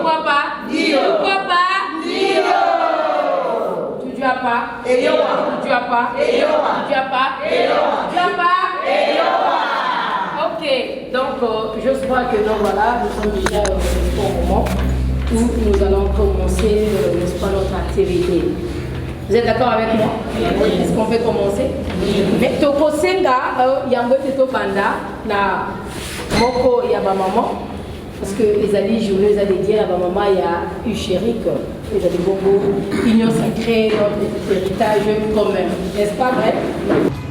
Papa, Dio. Papa, Dio. Tu as pas, Eyoa. Tu as pas, Eyoa. Tu as pas, Eyoa. Tu as pas, Eyoa. Ok, donc je crois que donc voilà, nous sommes déjà au moment où nous allons commencer, n'est-ce pas, notre activité. Vous êtes d'accord avec moi? Oui. Est-ce qu'on peut commencer? Oui. Mais Toko Senga, Yango Teto Banda, na Moko Yabamaman, parce que les alliés journaux, les alliés dire à maman, il y a eu chérik, les alliés bongo, union sacrée, notre héritage commun. N'est-ce pas vrai?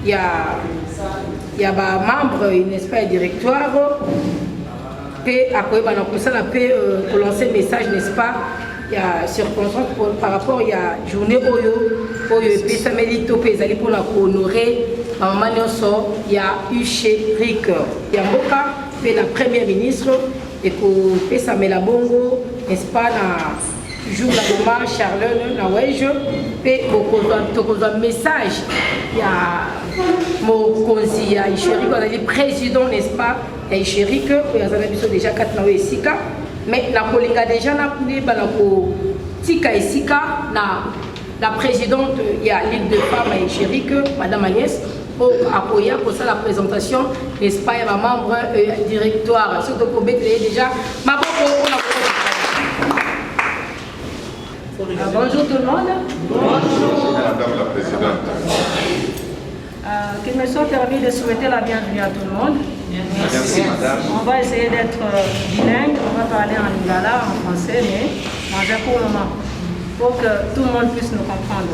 Il y a membre, n'est-ce pas, directoire, et après, pour lancer le message, n'est-ce pas? Il y a circonstance par rapport, il y a journée Oyo, et puis ça mérite pour honorer, maman, il y a eu chérik, il y a Moka, la première ministre. Et pour ça met la bongo, n'est-ce pas, na jour la maman Charlene na wejo, et beaucoup de message, il y a mon conseiller, il y a le président, n'est-ce pas, il y a chéri que il y a déjà 4 ans ici, mais na kolinga déjà na puni banako tika ici la présidente, il y a Ligue de femmes et chéri que Madame Agnès. Pour appuyer pour ça la présentation, n'est-ce pas, il y a ma membre directoire, surtout pour mettre déjà ma bonjour tout le monde. Bonjour Madame la Présidente. Qu'il me soit permis de souhaiter la bienvenue à tout le monde. Merci Madame. On va essayer d'être bilingue, on va parler en lingala, en français, mais en un court moment, pour que tout le monde puisse nous comprendre.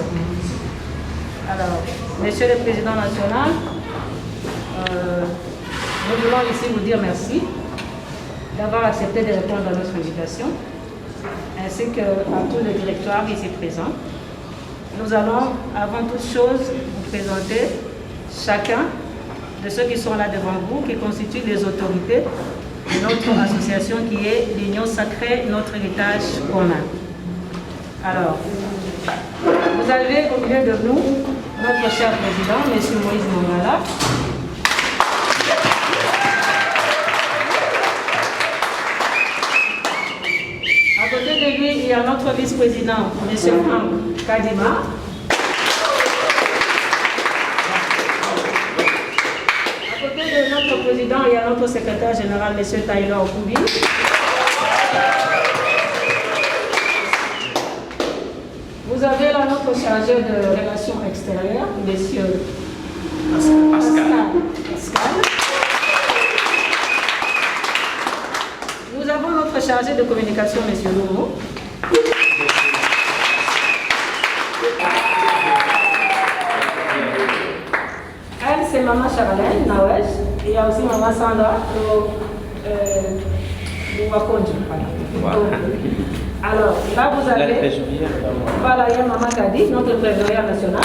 Alors, Monsieur le Président national, nous voulons ici vous dire merci d'avoir accepté de répondre à notre invitation, ainsi qu'à tous les directoires ici présents. Nous allons, avant toute chose, vous présenter chacun de ceux qui sont là devant vous, qui constituent les autorités de notre association qui est l'Union Sacrée, notre héritage commun. Alors, vous avez au milieu de nous notre cher président, M. Moïse Mongala. À côté de lui, il y a notre vice-président, M. Franck Kadima. À côté de notre président, il y a notre secrétaire général, M. Taylor Okoubi. Vous avez là notre chargé de relations extérieures, M. Pascal. Nous avons notre chargé de communication, M. Lomo. Elle, c'est Maman Charlène, Nawesh. Il y a aussi Maman Sandra, Alors, là vous avez, voilà, il y a Maman Kadi, notre trésorière nationale.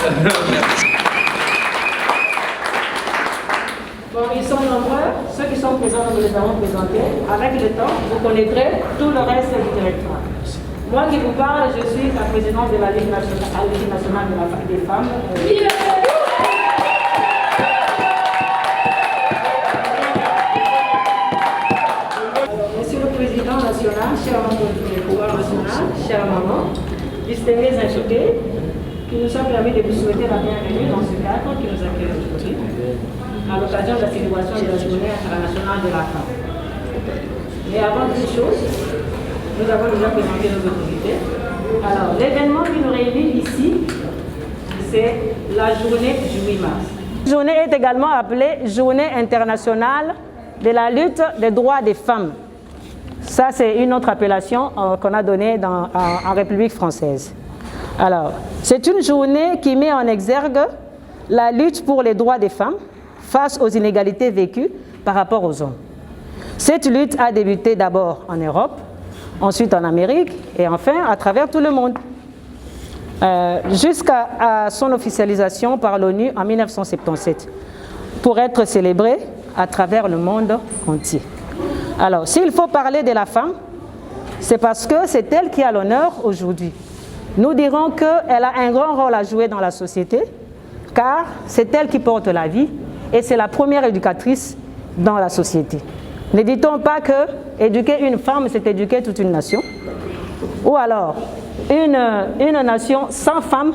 Bon, ils sont nombreux, ceux qui sont présents, nous les avons présentés. Avec le temps, vous connaîtrez tout le reste du territoire. Moi qui vous parle, je suis la présidente de la Ligue nationale des femmes. Monsieur le Président national, cher membre du pouvoir national, chère maman, distingués invités, qui nous ont permis de vous souhaiter la bienvenue dans ce cadre qui nous accueille aujourd'hui, à l'occasion de la célébration de la Journée internationale de la femme. Mais avant toute chose, nous avons déjà présenté nos autorités. Alors, l'événement qui nous réunit ici, c'est la journée du 8 mars. Cette journée est également appelée Journée internationale de la lutte des droits des femmes. Ça, c'est une autre appellation qu'on a donnée en République française. Alors, c'est une journée qui met en exergue la lutte pour les droits des femmes face aux inégalités vécues par rapport aux hommes. Cette lutte a débuté d'abord en Europe, ensuite en Amérique et enfin à travers tout le monde. Jusqu'à son officialisation par l'ONU en 1977, pour être célébrée à travers le monde entier. Alors, s'il faut parler de la femme, c'est parce que c'est elle qui a l'honneur aujourd'hui. Nous dirons qu'elle a un grand rôle à jouer dans la société, car c'est elle qui porte la vie et c'est la première éducatrice dans la société. Ne dit-on pas que éduquer une femme, c'est éduquer toute une nation? Ou alors, une nation sans femmes,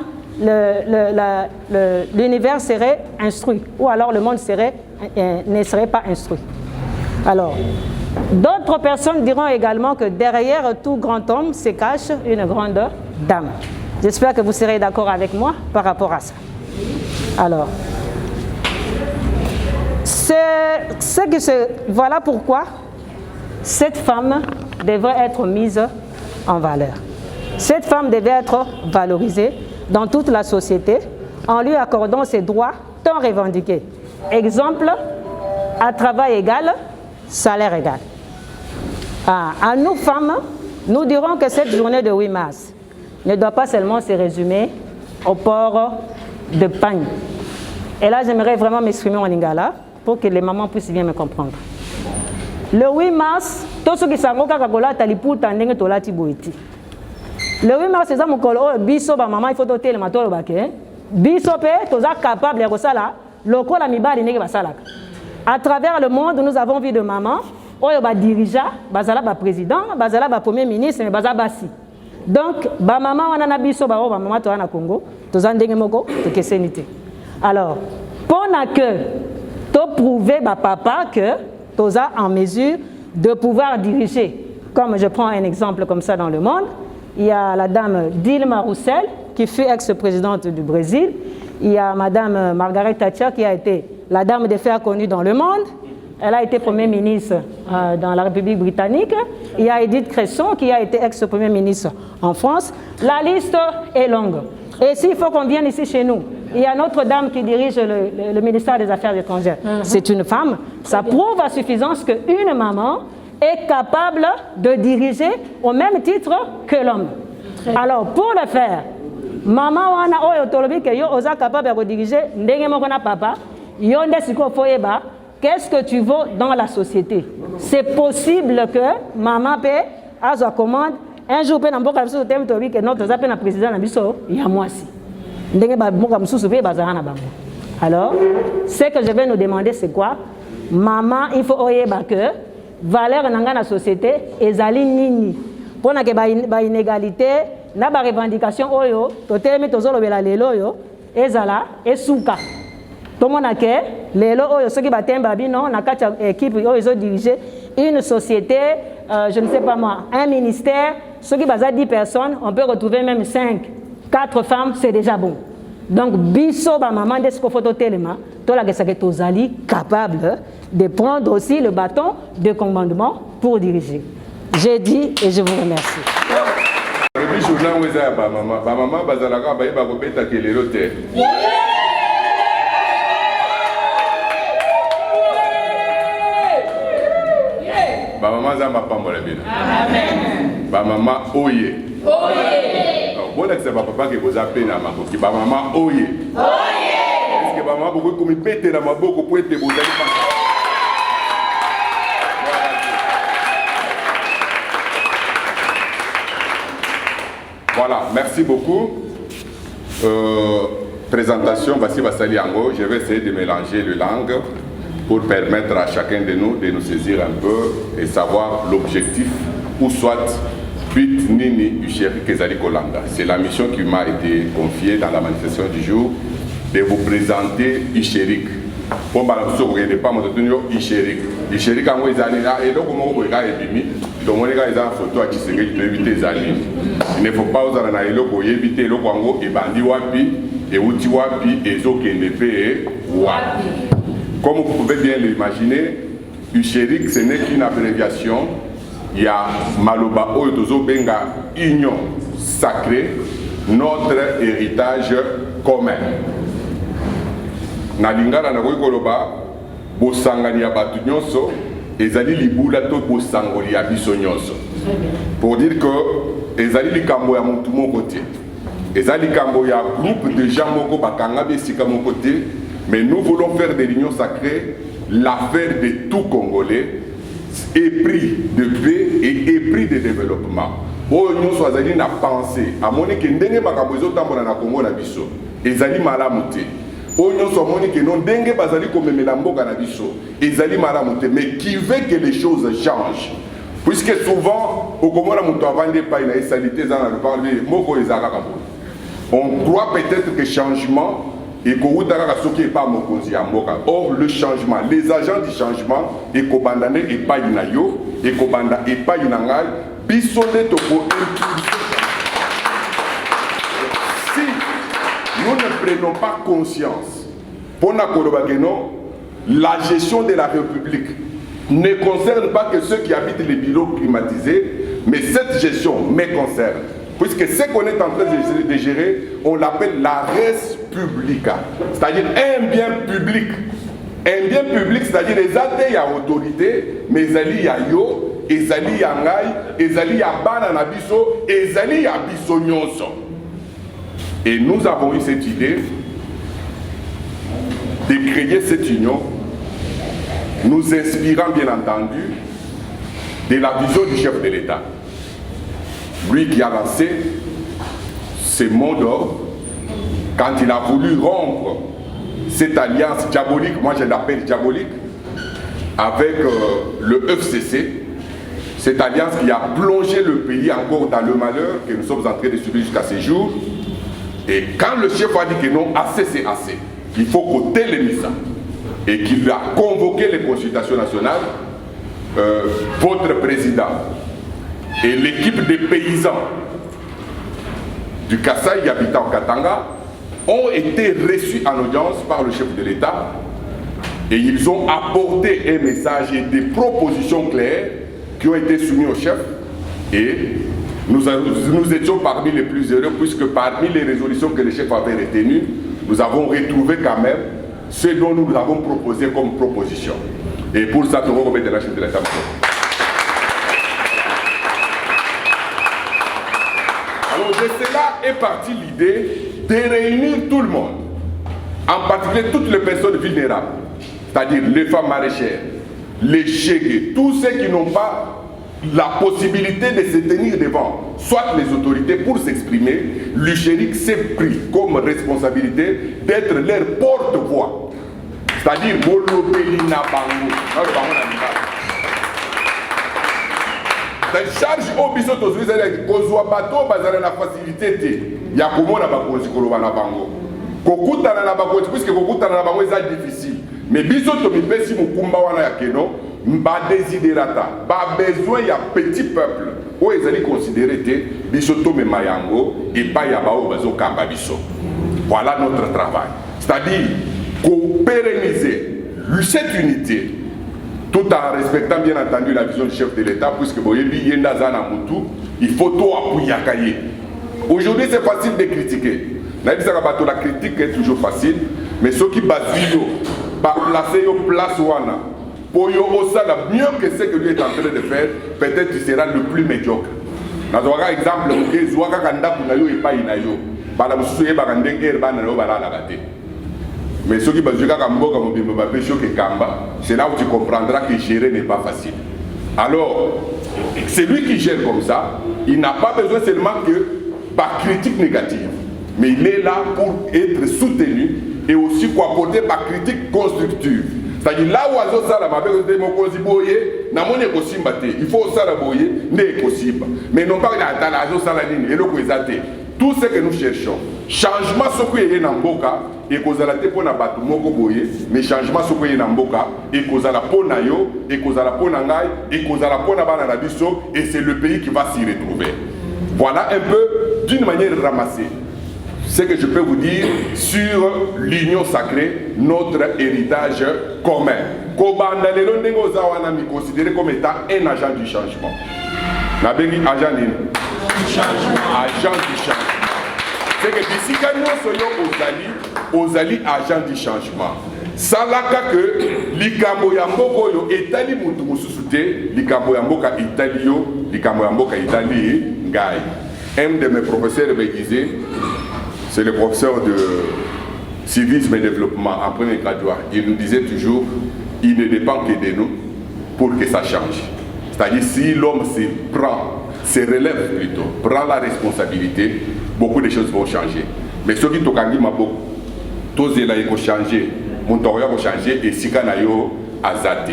l'univers serait instruit. Ou alors le monde ne serait pas instruit. Alors, d'autres personnes diront également que derrière tout grand homme se cache une grande dame. J'espère que vous serez d'accord avec moi par rapport à ça. Alors, voilà pourquoi cette femme devrait être mise en valeur. Cette femme devait être valorisée dans toute la société en lui accordant ses droits tant revendiqués. Exemple, à travail égal, salaire égal. À nous femmes, nous dirons que cette journée de 8 mars ne doit pas seulement se résumer au port de pagne. Et là, j'aimerais vraiment m'exprimer en lingala pour que les mamans puissent bien me comprendre. Le 8 mars, tout ce qui s'est le 8 mars, c'est ça mon col. Biso, maman, il faut doter le matin au baquet. Biso, tu es capable de faire ça. Le col a mis bas, il à travers le monde, nous avons vu de maman, dirigeant, bazala président, bazala premier ministre, bazala basi. Donc, maman, on a biso, maman, tu es en Congo, tu es en Dengemoko, tu es sénité. Alors, pour que tu prouves papa que tu es en mesure de pouvoir diriger. Comme je prends un exemple comme ça dans le monde, il y a la dame Dilma Rousseff qui fut ex-présidente du Brésil. Il y a madame Margaret Thatcher qui a été la dame des fer connue dans le monde. Elle a été première ministre dans la République britannique. Il y a Edith Cresson qui a été ex-premier ministre en France. La liste est longue. Et s'il faut qu'on vienne ici chez nous, il y a notre dame qui dirige le ministère des Affaires étrangères. C'est une femme. Ça prouve à suffisance qu'une maman est capable de diriger au même titre que l'homme. Alors, pour le faire, maman wana otolobi que yo oza capable de diriger ndenge moko na papa, yo ndesiko foyeba, qu'est-ce que tu vaux dans la société? C'est possible que maman pe azo commande un jour pe na mboka biso teme tobi que notre zape na président na biso ya mwasi. Ndenge ba mboka mususu pe bazana bango. Alors, ce que je vais nous demander c'est quoi? Maman, il faut oyeba que valeur dans la société ezali nini pour na ke ba inégalité na ba revendication oyo totelemi tozolobela lelo oyo ezala esuka tomona ke lelo oyo soki batemba bino na kati équipe oyo ezo diriger une société je ne sais pas moi un ministère soki baza 10 personnes on peut retrouver même 5 4 femmes c'est déjà bon. Donc biso ba maman de ce qu'il faut totelema to la que tozali capable de prendre aussi le bâton de commandement pour diriger. J'ai dit et je vous remercie. Maman oye. Bon, c'est papa qui vous appelle à ma bouche. Maman oye. Est-ce que maman beaucoup comme péter dans ma bouche pour être beau? Voilà, merci beaucoup. Présentation, Bassi Bassali Ango. Je vais essayer de mélanger les langues pour permettre à chacun de nous saisir un peu et savoir l'objectif ou soit but Nini Ucheri Kezali Kolanda. C'est la mission qui m'a été confiée dans la manifestation du jour de vous présenter Icherik. Pour ma vous ne pas mon Icherik. Icherik a moi là et donc comment vous regardez bimi. Donc on regarde les photos à Tshisekedi tu peux éviter les amis. Il ne faut pas oser na eloko éviter eloko ngo et bandi wapi et uti wapi et zokende pe wapi. Comme vous pouvez bien l'imaginer, Icherik ce n'est qu'une abréviation. Il y a Maloba Oyotozo Benga Union Sacrée, notre héritage commun. Nalingala na Koloba, Bosangani ya batu nyonso, ezali libula to bosangoli ya biso nyonso. Pour dire que ezali likambo ya mutu moko te. Ezali likambo ya groupe de gens moko bakanga besika moko te, mais nous voulons faire de l'union sacrée l'affaire de tout Congolais. Épris de paix et épris de développement. Oh, nous sommes na pensée. À mon équipe, n'engagez pas comme vous autres dans la Congo na biso. Ezali malamuté. Oh, nous sommes mon équipe, non n'engagez pas zali comme melambo na biso. Ezali malamuté. Mais qui veut que les choses changent? Puisque souvent, au Comore, on croit peut-être que changement et or le changement, les agents du changement et kobandane et pas inayo et kobanda et pas inangai bisonné to pour si nous ne prenons pas conscience pour la gestion de la République ne concerne pas que ceux qui habitent les bureaux climatisés, mais cette gestion me concerne. Puisque ce qu'on est en train de gérer, on l'appelle la res publica, c'est-à-dire un bien public. Un bien public, c'est-à-dire les athées à autorité, mais ils à yo, ils à ngai, ils à bananabiso, ils à bisonyonso. Et nous avons eu cette idée de créer cette union, nous inspirant bien entendu de la vision du chef de l'État. Lui qui a lancé ce mot d'ordre quand il a voulu rompre cette alliance diabolique, moi je l'appelle diabolique, avec le FCC, cette alliance qui a plongé le pays encore dans le malheur que nous sommes en train de subir jusqu'à ce jour. Et quand le chef a dit que non, assez c'est assez, il faut qu'on télémise ça, et qu'il a convoqué les consultations nationales, votre président et l'équipe des paysans du Kasaï habitant Katanga ont été reçus en audience par le chef de l'État et ils ont apporté un message et des propositions claires qui ont été soumises au chef et nous étions parmi les plus heureux puisque parmi les résolutions que le chef avait retenues, nous avons retrouvé quand même ce dont nous avons proposé comme proposition. Et pour ça, nous remettons la chef de l'État. Alors de cela est partie l'idée de réunir tout le monde, en particulier toutes les personnes vulnérables, c'est-à-dire les femmes maraîchères, les chégués, tous ceux qui n'ont pas la possibilité de se tenir devant, soit les autorités pour s'exprimer. L'UCHERIC s'est pris comme responsabilité d'être leur porte-voix, c'est-à-dire Molopelina Bango. Charge au biso to zuiza kozwa bato bazala na facilité ya komona bakonzi kolobana bango kokutana na bakonzi puisque kokutana na bango eza difficile mais biso to mipesi mukumba wana ya keno ba desiderata ba besoin ya petit peuple o ezali considéré te biso to mema yango et pas ya bao bazo kamba biso. Voilà notre travail, c'est-à-dire pérenniser cette unité tout en respectant bien entendu la vision du chef de l'État, puisque il faut tout appuyer. Aujourd'hui, c'est facile de critiquer. La critique est toujours facile, mais ceux qui basent par placer au place pour mieux que ce que lui est en train de faire, peut-être qu'il sera le plus médiocre. Dans un exemple, mais ceux qui basent c'est là où tu comprendras que gérer n'est pas facile. Alors, c'est lui qui gère comme ça, il n'a pas besoin seulement que par critique négative, mais il est là pour être soutenu et aussi pour apporter par critique constructive. C'est-à-dire là où il faut mais non pas tout ce que nous cherchons, changement ce qui est dans Mboka et kozala te pona batu moko boye, mais changement ce qui est dans Mboka et kozala pona yo et kozala pona ngai et kozala pona bana na biso et c'est le pays qui va s'y retrouver. Voilà un peu d'une manière ramassée ce que je peux vous dire sur l'union sacrée, notre héritage commun. Kobanda lelo ndengo za wana mi considéré comme étant un agent du changement. Na bengi agent du changement. Agent du changement. C'est que d'ici quand nous soyons aux alliés agents du changement. Salaka que likambo ya mboko yo etali mutu mususu te, likambo ya mboka Italie yo, likambo ya mboka Italie ngai. Un de mes professeurs me disait, c'est le professeur de civisme et développement en premier graduat, il nous disait toujours, il ne dépend que de nous pour que ça change. C'est-à-dire si l'homme se relève plutôt, prend la responsabilité, beaucoup de choses vont changer. Mais ceux qui t'ont dit, tous les vont changer, mon vont changer et si quand azate.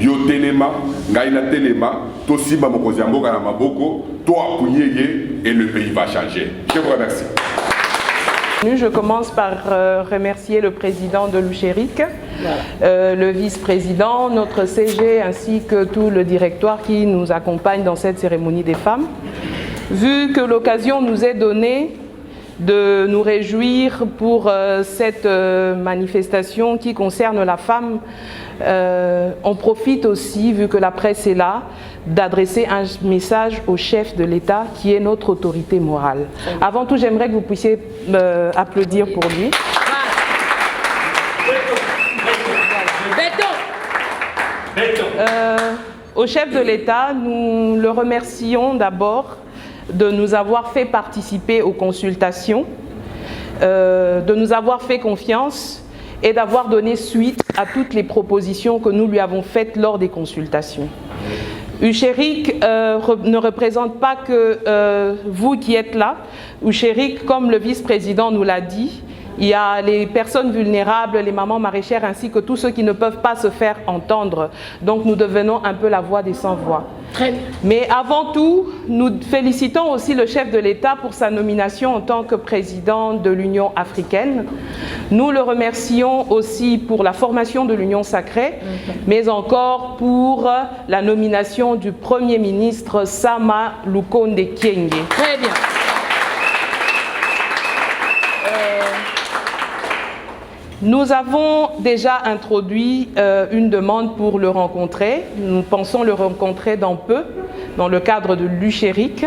yo telema ngaina telema to simba mokonzi ya mboka na maboko to apuyeye et le pays va changer. Je vous remercie. Je commence par remercier le président de l'UCHERIC, le vice-président, notre CG ainsi que tout le directoire qui nous accompagne dans cette cérémonie des femmes. Vu que l'occasion nous est donnée de nous réjouir pour cette manifestation qui concerne la femme, on profite aussi, vu que la presse est là, d'adresser un message au chef de l'État qui est notre autorité morale. Avant tout, j'aimerais que vous puissiez applaudir pour lui. Au chef de l'État, nous le remercions d'abord de nous avoir fait participer aux consultations, de nous avoir fait confiance et d'avoir donné suite à toutes les propositions que nous lui avons faites lors des consultations. UCHERIC ne représente pas que vous qui êtes là. UCHERIC, comme le vice-président nous l'a dit, il y a les personnes vulnérables, les mamans maraîchères, ainsi que tous ceux qui ne peuvent pas se faire entendre. Donc nous devenons un peu la voix des sans-voix. Mais avant tout, nous félicitons aussi le chef de l'État pour sa nomination en tant que président de l'Union africaine. Nous le remercions aussi pour la formation de l'Union sacrée, mais encore pour la nomination du Premier ministre Sama Lukonde Kyenge. Très bien. Nous avons déjà introduit une demande pour le rencontrer. Nous pensons le rencontrer dans peu, dans le cadre de l'UCHERIC.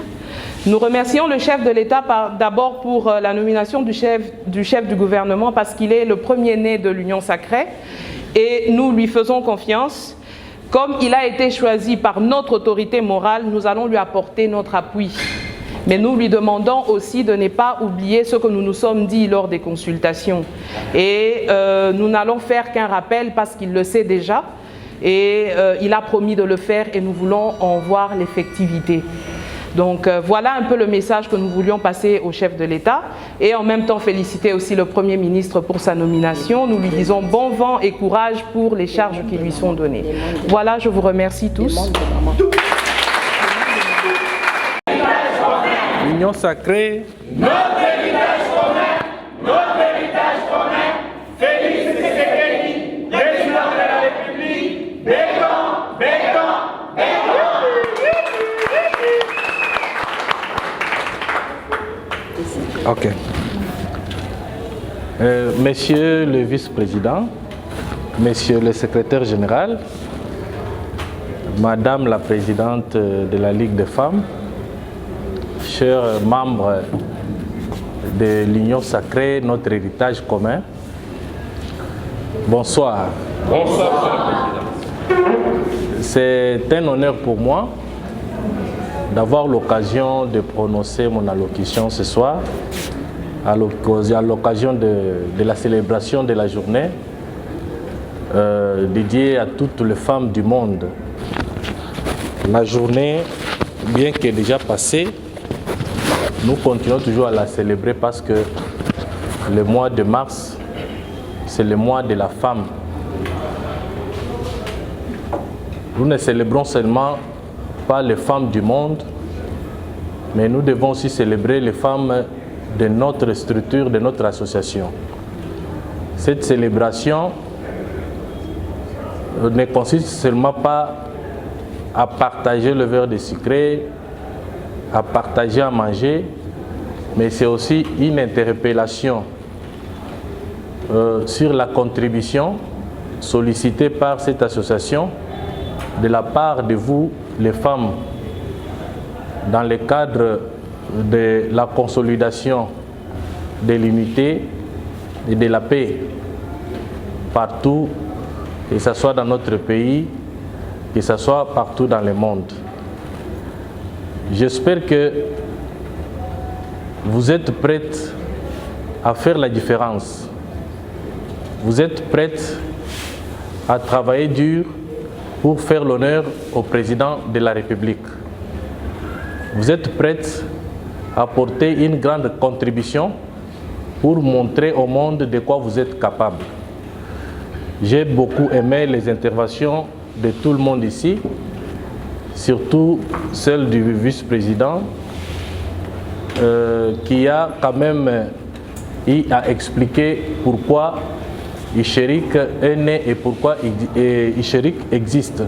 Nous remercions le chef de l'État d'abord pour la nomination du chef du gouvernement parce qu'il est le premier-né de l'Union sacrée et nous lui faisons confiance. Comme il a été choisi par notre autorité morale, nous allons lui apporter notre appui. Mais nous lui demandons aussi de ne pas oublier ce que nous nous sommes dit lors des consultations. Et nous n'allons faire qu'un rappel parce qu'il le sait déjà. Et il a promis de le faire et nous voulons en voir l'effectivité. Donc voilà un peu le message que nous voulions passer au chef de l'État. Et en même temps féliciter aussi le Premier ministre pour sa nomination. Nous lui disons bon vent et courage pour les charges qui lui sont données. Voilà, je vous remercie tous. L'Union sacrée, notre héritage commun, Félix Tshisekedi, président de la République, béton, béton, béton. Ok. Monsieur le vice-président, monsieur le secrétaire général, madame la présidente de la Ligue des femmes, chers membres de l'Union sacrée, notre héritage commun, bonsoir. Bonsoir, Monsieur le Président. C'est un honneur pour moi d'avoir l'occasion de prononcer mon allocution ce soir à l'occasion de la célébration de la journée dédiée à toutes les femmes du monde. La journée, bien qu'elle déjà passée, nous continuons toujours à la célébrer parce que le mois de mars, c'est le mois de la femme. Nous ne célébrons seulement pas les femmes du monde, mais nous devons aussi célébrer les femmes de notre structure, de notre association. Cette célébration ne consiste seulement pas à partager le verre de sucré, à partager à manger, mais c'est aussi une interpellation sur la contribution sollicitée par cette association de la part de vous, les femmes, dans le cadre de la consolidation de l'unité et de la paix partout, que ce soit dans notre pays, que ce soit partout dans le monde. J'espère que vous êtes prêtes à faire la différence. Vous êtes prêtes à travailler dur pour faire l'honneur au président de la République. Vous êtes prêtes à apporter une grande contribution pour montrer au monde de quoi vous êtes capable. J'ai beaucoup aimé les interventions de tout le monde ici, surtout celle du vice-président, qui a quand même a expliqué pourquoi Isherik est né et pourquoi Isherik existe.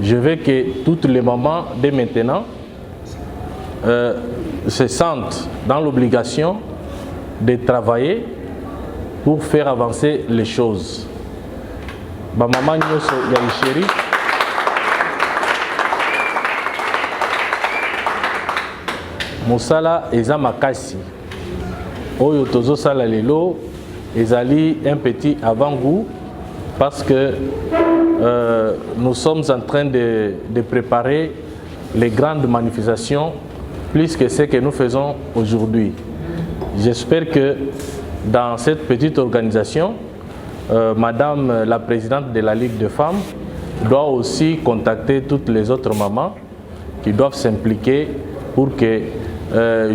Je veux que toutes les mamans, dès maintenant, se sentent dans l'obligation de travailler pour faire avancer les choses. Ma maman Nyoso ya Isherik, Mosala eza makasi. Oyo tozo sala lelo ezali un petit avant-goût parce que nous sommes en train de préparer les grandes manifestations plus que ce que nous faisons aujourd'hui. J'espère que dans cette petite organisation, Madame la présidente de la Ligue de femmes doit aussi contacter toutes les autres mamans qui doivent s'impliquer pour que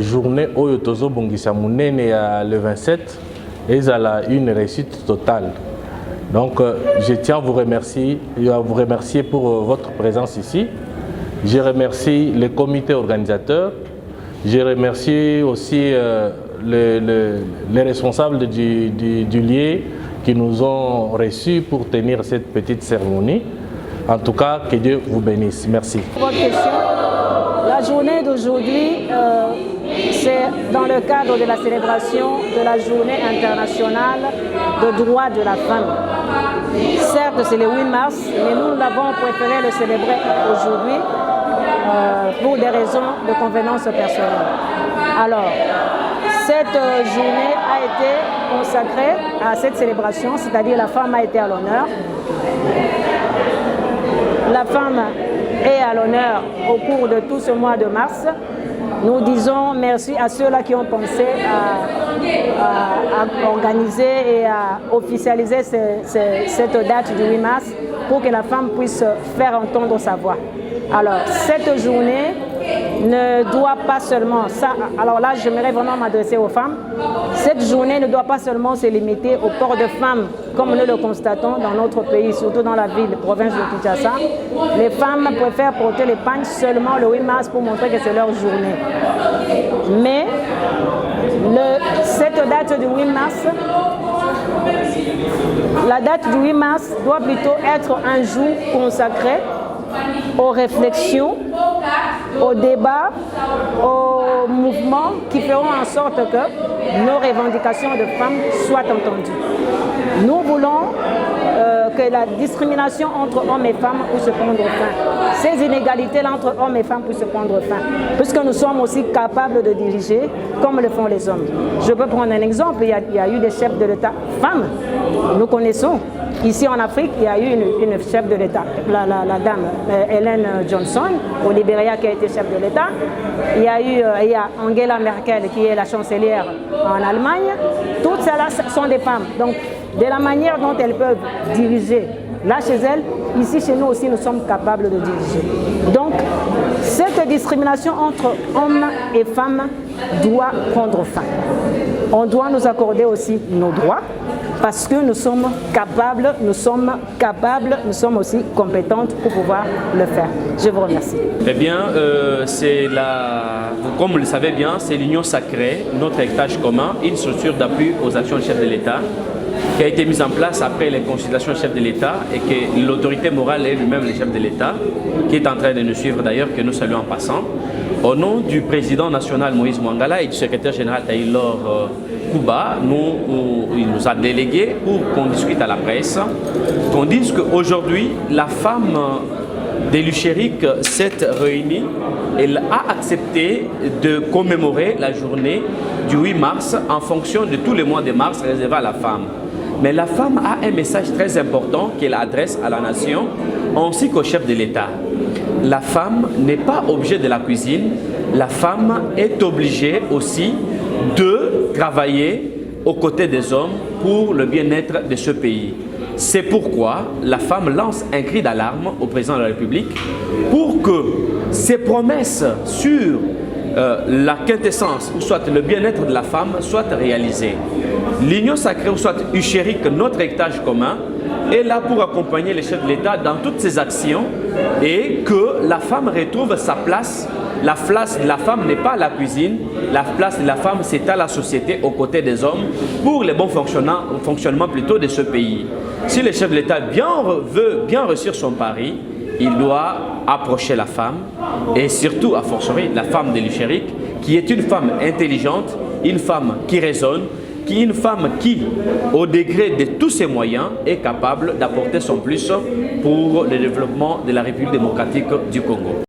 journée Oyo Tozo Bongisa Mounene le 27 et une réussite totale. Donc je tiens à vous remercier pour votre présence ici. Je remercie les comités organisateurs. Je remercie aussi les responsables du lieu qui nous ont reçus pour tenir cette petite cérémonie. En tout cas, que Dieu vous bénisse. Merci. Votre question. La journée d'aujourd'hui, c'est dans le cadre de la célébration de la journée internationale de droits de la femme. Certes, c'est le 8 mars, mais nous l'avons préféré le célébrer aujourd'hui pour des raisons de convenance personnelle. Alors, cette journée a été consacrée à cette célébration, c'est-à-dire la femme a été à l'honneur. La femme est à l'honneur au cours de tout ce mois de mars. Nous disons merci à ceux-là qui ont pensé à organiser et à officialiser cette date du 8 mars pour que la femme puisse faire entendre sa voix. Alors, cette journée ne doit pas seulement, alors là j'aimerais vraiment m'adresser aux femmes, cette journée ne doit pas seulement se limiter au port de femmes comme nous le constatons dans notre pays, surtout dans la ville, province de Kinshasa. Les femmes préfèrent porter les pagnes seulement le 8 mars pour montrer que c'est leur journée. Mais cette date du 8 mars, la date du 8 mars doit plutôt être un jour consacré aux réflexions, aux débats, aux mouvements qui feront en sorte que nos revendications de femmes soient entendues. Nous voulons que la discrimination entre hommes et femmes puisse prendre fin. Ces inégalités entre hommes et femmes puissent prendre fin. Puisque nous sommes aussi capables de diriger comme le font les hommes. Je peux prendre un exemple, il y a eu des chefs de l'État femmes. Nous connaissons. Ici en Afrique, il y a eu une chef de l'État, la dame Ellen Johnson, au Libéria qui a été chef de l'État. Il y a Angela Merkel qui est la chancelière en Allemagne. Toutes celles-là sont des femmes. Donc, de la manière dont elles peuvent diriger, là chez elles, ici chez nous aussi, nous sommes capables de diriger. Donc, cette discrimination entre hommes et femmes doit prendre fin. On doit nous accorder aussi nos droits. Parce que nous sommes capables, nous sommes aussi compétentes pour pouvoir le faire. Je vous remercie. Eh bien, comme vous le savez bien, c'est l'Union sacrée, notre héritage commun, une structure d'appui aux actions du chef de l'État, qui a été mise en place après les consultations du chef de l'État et que l'autorité morale est lui-même le chef de l'État, qui est en train de nous suivre d'ailleurs, que nous saluons en passant. Au nom du président national Moïse Mwangala et du secrétaire général Taylor Kouba, il nous a délégué pour qu'on discute à la presse, qu'on dise qu'aujourd'hui, la femme de l'Usherik s'est réunie, elle a accepté de commémorer la journée du 8 mars en fonction de tous les mois de mars réservés à la femme. Mais la femme a un message très important qu'elle adresse à la nation ainsi qu'au chef de l'État. La femme n'est pas objet de la cuisine, la femme est obligée aussi de travailler aux côtés des hommes pour le bien-être de ce pays. C'est pourquoi la femme lance un cri d'alarme au président de la République pour que ses promesses sur la quintessence, ou soit le bien-être de la femme, soient réalisées. L'Union sacrée, ou soit Usherik, notre héritage commun, est là pour accompagner les chefs de l'État dans toutes ses actions et que la femme retrouve sa place. La place de la femme n'est pas à la cuisine, la place de la femme c'est à la société aux côtés des hommes pour le bon fonctionnement plutôt de ce pays. Si le chef de l'État veut bien réussir son pari, il doit approcher la femme et surtout, à fortiori, la femme de l'Ushéric, qui est une femme intelligente, une femme qui raisonne, une femme qui, au degré de tous ses moyens, est capable d'apporter son plus pour le développement de la République démocratique du Congo.